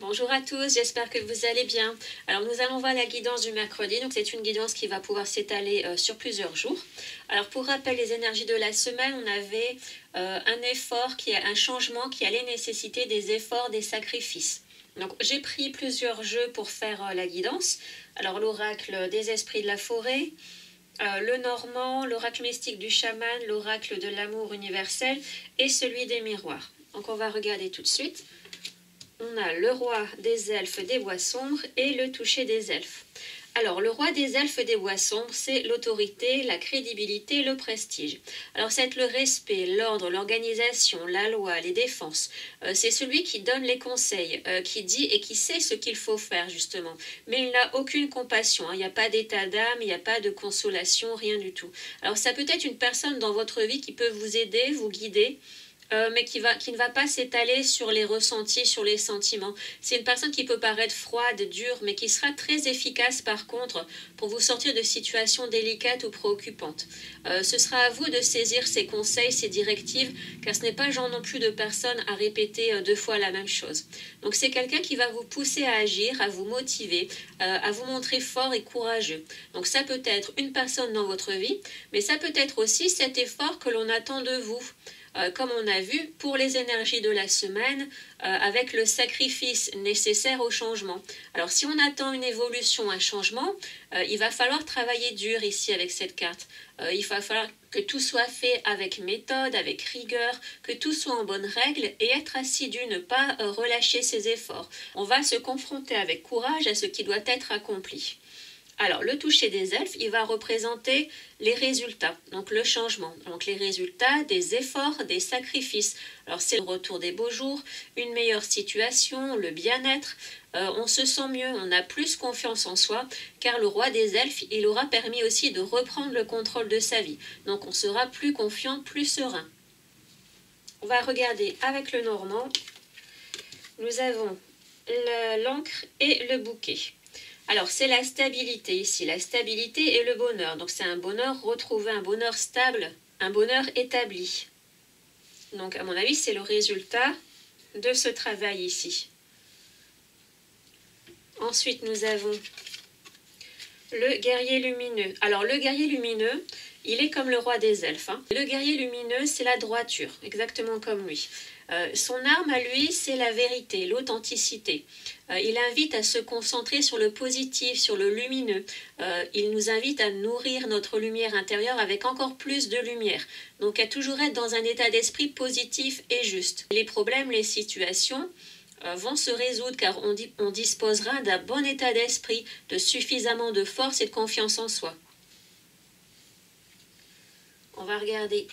Bonjour à tous, j'espère que vous allez bien. Alors nous allons voir la guidance du mercredi, donc c'est une guidance qui va pouvoir s'étaler sur plusieurs jours. Alors pour rappel, les énergies de la semaine, on avait un changement qui allait nécessiter des efforts, des sacrifices. Donc j'ai pris plusieurs jeux pour faire la guidance. Alors l'oracle des esprits de la forêt, le normand, l'oracle mystique du chaman, l'oracle de l'amour universel et celui des miroirs. Donc on va regarder tout de suite. On a le roi des elfes des bois sombres et le toucher des elfes. Alors, le roi des elfes des bois sombres, c'est l'autorité, la crédibilité, le prestige. Alors, c'est le respect, l'ordre, l'organisation, la loi, les défenses. C'est celui qui donne les conseils, qui dit et qui sait ce qu'il faut faire, justement. Mais il n'a aucune compassion, hein. Il n'y a pas d'état d'âme, il n'y a pas de consolation, rien du tout. Alors, ça peut être une personne dans votre vie qui peut vous aider, vous guider, mais qui ne va pas s'étaler sur les ressentis, sur les sentiments. C'est une personne qui peut paraître froide, dure, mais qui sera très efficace par contre pour vous sortir de situations délicates ou préoccupantes. Ce sera à vous de saisir ces conseils, ces directives, car ce n'est pas genre non plus de personne à répéter deux fois la même chose. Donc c'est quelqu'un qui va vous pousser à agir, à vous motiver, à vous montrer fort et courageux. Donc ça peut être une personne dans votre vie, mais ça peut être aussi cet effort que l'on attend de vous. Comme on a vu, pour les énergies de la semaine, avec le sacrifice nécessaire au changement. Alors si on attend une évolution, un changement, il va falloir travailler dur ici avec cette carte. Il va falloir que tout soit fait avec méthode, avec rigueur, que tout soit en bonne règle et être assidu, ne pas relâcher ses efforts. On va se confronter avec courage à ce qui doit être accompli. Alors, le toucher des elfes, il va représenter les résultats, donc le changement. Donc, les résultats des efforts, des sacrifices. Alors, c'est le retour des beaux jours, une meilleure situation, le bien-être. On se sent mieux, on a plus confiance en soi, car le roi des elfes, il aura permis aussi de reprendre le contrôle de sa vie. Donc, on sera plus confiant, plus serein. On va regarder avec le normand. Nous avons l'encre et le bouquet. Alors, c'est la stabilité ici, la stabilité et le bonheur. Donc, c'est un bonheur retrouvé, un bonheur stable, un bonheur établi. Donc, à mon avis, c'est le résultat de ce travail ici. Ensuite, nous avons le guerrier lumineux. Alors, le guerrier lumineux, il est comme le roi des elfes, hein. Le guerrier lumineux, c'est la droiture, exactement comme lui. Son arme à lui, c'est la vérité, l'authenticité. Il invite à se concentrer sur le positif, sur le lumineux. Il nous invite à nourrir notre lumière intérieure avec encore plus de lumière. Donc à toujours être dans un état d'esprit positif et juste. Les problèmes, les situations vont se résoudre car on disposera d'un bon état d'esprit, de suffisamment de force et de confiance en soi. On va regarder...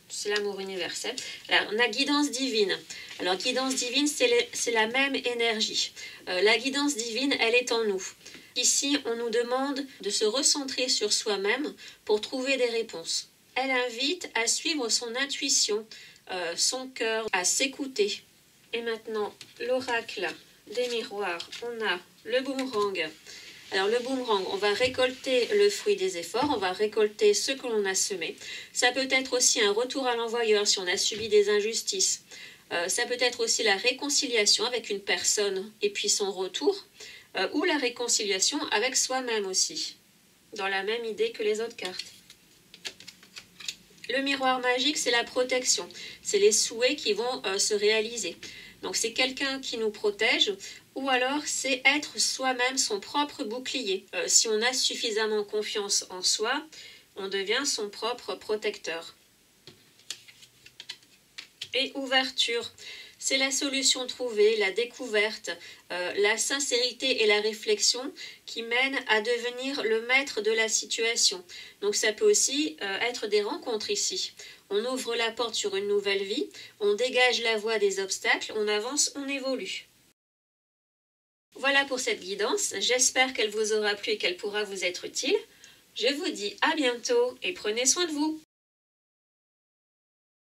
c'est l'amour universel. Alors, on a guidance divine. Alors, guidance divine, c'est la même énergie. La guidance divine, elle est en nous. Ici, on nous demande de se recentrer sur soi-même pour trouver des réponses. Elle invite à suivre son intuition, son cœur, à s'écouter. Et maintenant, l'oracle des miroirs, on a le boomerang. Alors le boomerang, on va récolter le fruit des efforts, on va récolter ce que l'on a semé. Ça peut être aussi un retour à l'envoyeur si on a subi des injustices. Ça peut être aussi la réconciliation avec une personne et puis son retour, ou la réconciliation avec soi-même aussi, dans la même idée que les autres cartes. Le miroir magique, c'est la protection, c'est les souhaits qui vont se réaliser. Donc c'est quelqu'un qui nous protège, ou alors c'est être soi-même son propre bouclier. Si on a suffisamment confiance en soi, on devient son propre protecteur. Et ouverture, c'est la solution trouvée, la découverte, la sincérité et la réflexion qui mènent à devenir le maître de la situation. Donc ça peut aussi être des rencontres ici. On ouvre la porte sur une nouvelle vie, on dégage la voie des obstacles, on avance, on évolue. Voilà pour cette guidance, j'espère qu'elle vous aura plu et qu'elle pourra vous être utile. Je vous dis à bientôt et prenez soin de vous.